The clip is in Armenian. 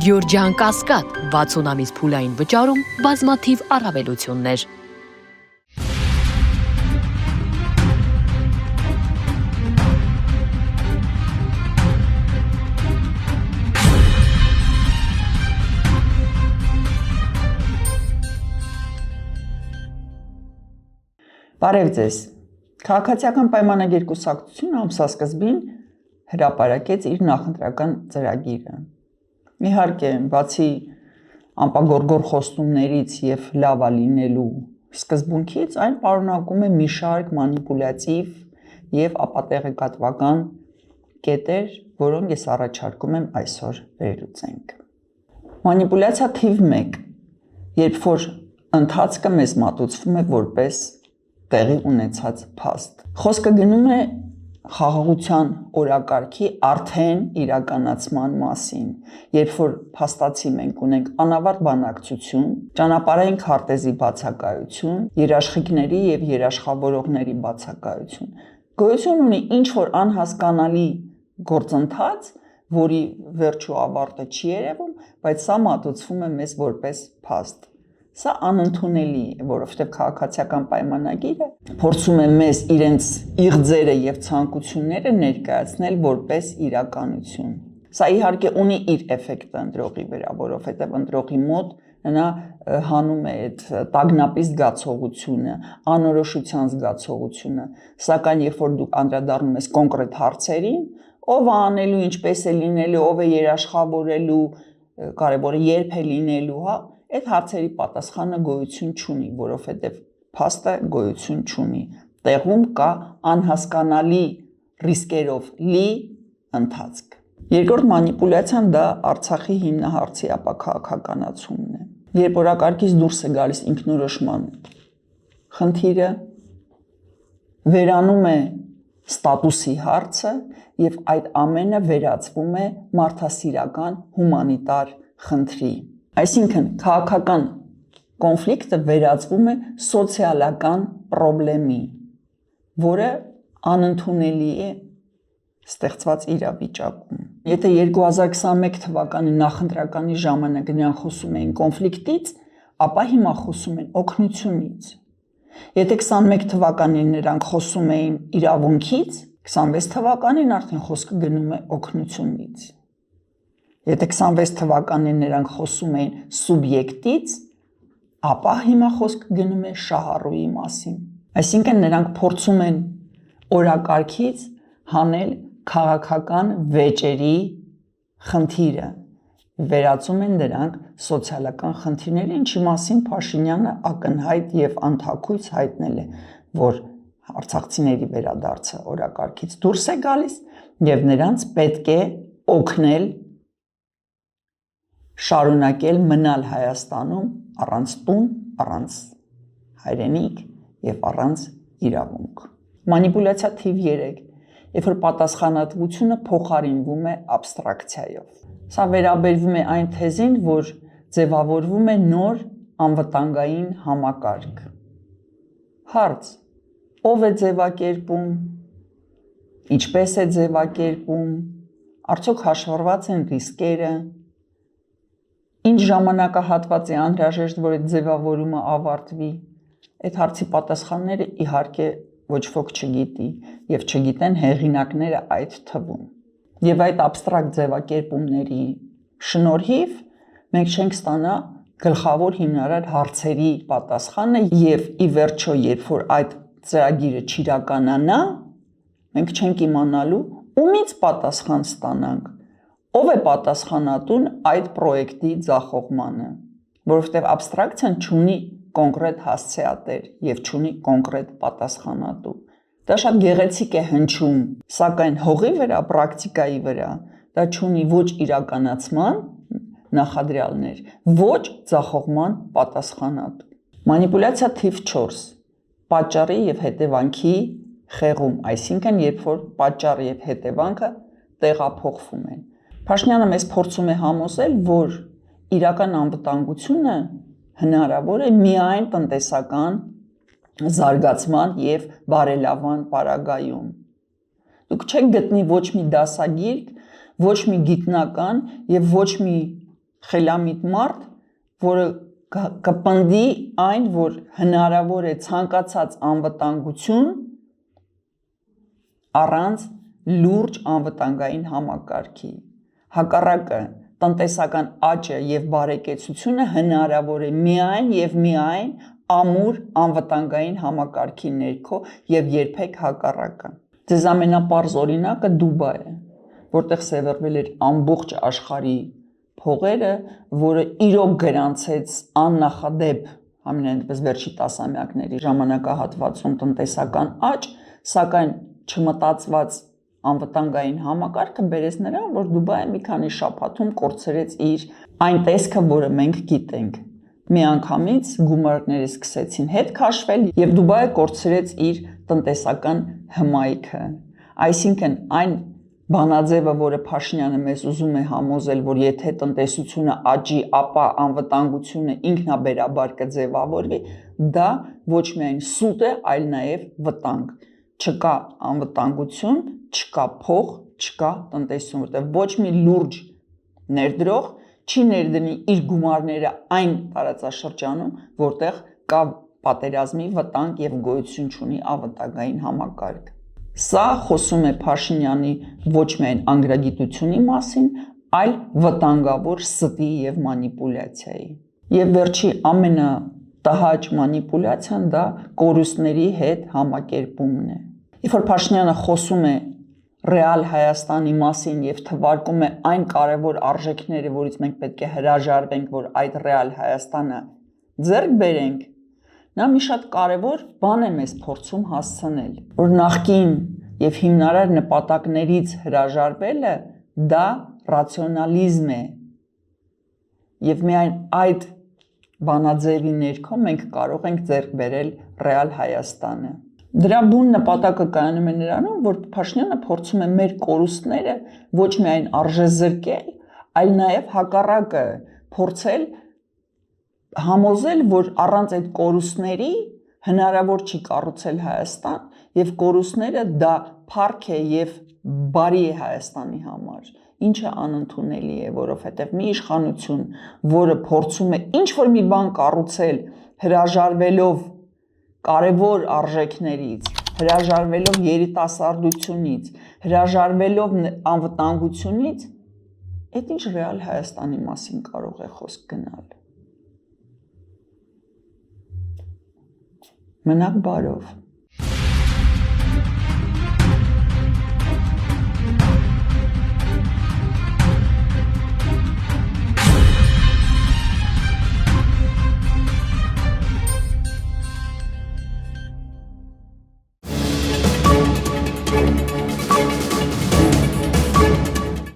Գյորջյան Կասկադ 60 ամիս փուլային վճարում բազմաթիվ առավելություններ։ Բարև ձեզ։ Քաղաքացիական պայմանագիր կուսակցությունը ամսասկզբին հրապարակեց իր նախընտրական ծրագիրը։ Իհարկե, բացի անպագորգոր խոստումներից եւ լավա լինելու սկզբունքից, այն պարունակում է մի շարք մանիպուլյատիվ եւ ապատեղեկատվական կետեր, որոնք ես առաջարկում եմ այսօր վերլուծենք։ Մանիպուլյացիա թիվ 1, երբ որ ընթացքը մեզ մատուցվում է որպես տեղի ունեցած փաստ։ Խոսքը գնում է խաղաղության օրակարգի արդեն իրականացման մասին, երբ որ փաստացի մենք ունենք անավարտ բանակցություն, ճանապարհային քարտեզի բացակայություն, երաշխիքների եւ երաշխավորողների բացակայություն, գոյություն ունի ինչ որ անհասկանալի գործընթաց, որի վերջու ավարտը չի երևում, բայց սա մատուցվում է մեզ որպես փաստ։ Սա անընդունելի է, որովհետև քաղաքացիական պայմանագիրը փորձում է մեզ իրենց իղձերը եւ ցանկությունները ներկայացնել որպես իրականություն։ Սա իհարկե ունի իր էֆեկտը ընտրողի վրա, որովհետև ընտրողի մոտ նա հանում է այդ տագնապի զգացողությունը, անորոշության զգացողությունը, սակայն երբ որ դուք անդրադառնում ես կոնկրետ հարցերին, ով է անելու, ինչպես է լինելու, ով է երաշխավորելու, կարևորը երբ է լինելու, հա, այդ հարցերի պատասխանը գոյություն չունի, որովհետև փաստը գոյություն չունի։ Տեղում կա անհասկանալի ռիսկերով լի ընթացք։ Երկրորդ մանիպուլյացիան դա Արցախի հիմնահարցի ապաքաղաքականացումն է։ Երբ օրակարգից դուրս է գալիս ինքնորոշման խնդիրը, վերանում է ստատուսի հարցը եւ այդ ամենը վերածվում է մարդասիրական հումանիտար խնդրի։ Այսինքն քաղաքական կոնֆլիկտը վերածվում է սոցիալական խնդրի, որը անընդունելի է ստեղծված իրավիճակում։ Եթե 2021 թվականի նախընտրականի ժամանակ նրանք խոսում էին կոնֆլիկտից, ապա հիմա խոսում են օգնությունից։ Եթե 21 թվականին նրանք խոսում էին իրավունքից, 26 թվականին արդեն խոսքը գնում է օգնությունից։ Եթե 26 թվականին նրանք խոսում էին սուբյեկտից, ապա հիմա խոսքը գնում է շահառուի մասին։ Այսինքն նրանք փորձում են օրակարգից հանել քաղաքական վեճերի խնդիրը, վերածում են դրանք սոցիալական խնդիրների, ինչի մասին Փաշինյանը ակնհայտ եւ անթաքույց հայտնել է, որ արցախցիների վերադարձը օրակարգից դուրս է գալիս եւ նրանց պետք է օգնել շարունակել մնալ Հայաստանում առանց տուն, առանց հայրենիք եւ առանց իրավունք։ Մանիպուլյացիա թիվ 3, երբ որ պատասխանատվությունը փոխարինվում է աբստրակցիայով։ Սա վերաբերվում է այն թեզին, որ ձևավորվում է նոր անվտանգային համակարգ։ Հարց. ով է ձևակերպում, ինչպես է ձևակերպում, արդյոք հաշվառված են ռիսկերը, ինչ ժամանակահատված է անհրաժեշտ, որ այդ ձևավորումը ավարտվի։ Այդ հարցի պատասխանները իհարկե ոչ ոք չգիտի եւ չգիտեն հեղինակները այդ թվում։ Եվ այդ աբստրակտ ձևակերպումների շնորհիվ մենք չենք ստանա գլխավոր հիմնարար հարցերի պատասխանը եւ ի վերջո, երբ որ այդ ծրագիրը չիրականանա, մենք չենք իմանալու ումից պատասխան ստանանք, ով է պատասխանատուն այդ պրոյեկտի ձախողմանը, որովհետև աբստրակցիան չունի կոնկրետ հասցեատեր եւ չունի կոնկրետ պատասխանատու։ Դա շատ գեղեցիկ է հնչում, սակայն հողի վրա, պրակտիկայի վրա դա չունի ոչ իրականացման նախադրյալներ, ոչ ձախողման պատասխանատու։ Մանիպուլյացիա թիվ 4. Պատճառի եւ հետևանքի խեղում, այսինքն երբ որ պատճառը եւ հետևանքը տեղափոխվում են։ Փաշինյանը մեզ փորձում է համոզել, որ իրական անվտանգությունը հնարավոր է միայն տնտեսական զարգացման եւ բարելավման պարագայում։ Դուք չեք գտնի ոչ մի դասագիրք, ոչ մի գիտնական եւ ոչ մի խելամիտ մարդ, որը կպնդի այն, որ հնարավոր է ցանկացած անվտանգություն առանց լուրջ անվտանգային համակարգի։ Հակառակը տնտեսական աճը եւ բարեկեցությունը հնարավոր է միայն եւ միայն ամուր անվտանգային համակարգի ներքո եւ երբեք հակառակը։ Ձեզ ամենապարզ օրինակը Դուբայ է, որտեղ սևեռվել էր ամբողջ աշխարհի փողերը, որը իրոք գրանցեց աննախադեպ ամենայնպես վերջի տասնամյակների ժամանակահատվածում տնտեսական աճ, սակայն չմտածված անվտանգային համակարգը բերեց նրան, որ Դուբայը մի քանի շաբաթում կորցրեց իր այն տեսքը, որը մենք գիտենք։ Միանգամից գումարները սկսեցին հետ քաշվել եւ Դուբայը կորցրեց իր տնտեսական հմայքը։ Այսինքն այն բանաձևը, որը Փաշինյանը մեզ ուզում է համոզել, որ եթե տնտեսությունը աճի, ապա անվտանգությունը ինքնաբերաբար կձևավորվի, դա ոչ միայն սուտ է, այլ նաեւ վտանգ։ Չկա անվտանգություն, չկա փող, չկա տնտեսություն, որտեղ ոչ մի լուրջ ներդրող չի ներդնի իր գումարները այն տարածաշրջանում, որտեղ կա պատերազմի վտանգ եւ գոյություն չունի անվտանգային համակարգ։ Սա խոսում է Փաշինյանի ոչ միայն անգրագիտությունի մասին, այլ վտանգավոր ստի եւ մանիպուլյացիայի։ Եվ վերջի ամենատհաճ մանիպուլյացիան դա կորուստների հետ համակերպումն է։ Երբ որ Փաշինյանը խոսում է ռեալ Հայաստանի մասին եւ թվարկում է այն կարևոր արժեքները, որից մենք պետք է հրաժարվենք, որ այդ ռեալ Հայաստանը ձեռք բերենք, նա մի շատ կարևոր բան է մեզ փորձում հասցնել, որ նախկին եւ հիմնարար նպատակներից հրաժարվելը դա ռացիոնալիզմ է։ Եվ միայն այդ բանաձևի ներքո մենք կարող ենք ձեռք բերել ռեալ Հայաստանը։ Դրա բուն նպատակը կայանում է նրանում, որ Փաշինյանը փորձում է մեր կորուստները ոչ միայն արժեզրկել, այլ նաև հակառակը փորձել համոզել, որ առանց այդ կորուստների հնարավոր չի կառուցել Հայաստան եւ կորուստները դա փառք է եւ բարի է Հայաստանի համար, ինչը անընդունելի է, որովհետեւ մի իշխանություն, որը փորձում է ինչ որ մի բան կառուցել հրաժարվելով կարևոր արժեքներից, հրաժարվելով երիտասարդությունից, հրաժարվելով անվտանգությունից, այդ ինչ ռեալ Հայաստանի մասին կարող է խոսք գնալ։ Մնաք բարով։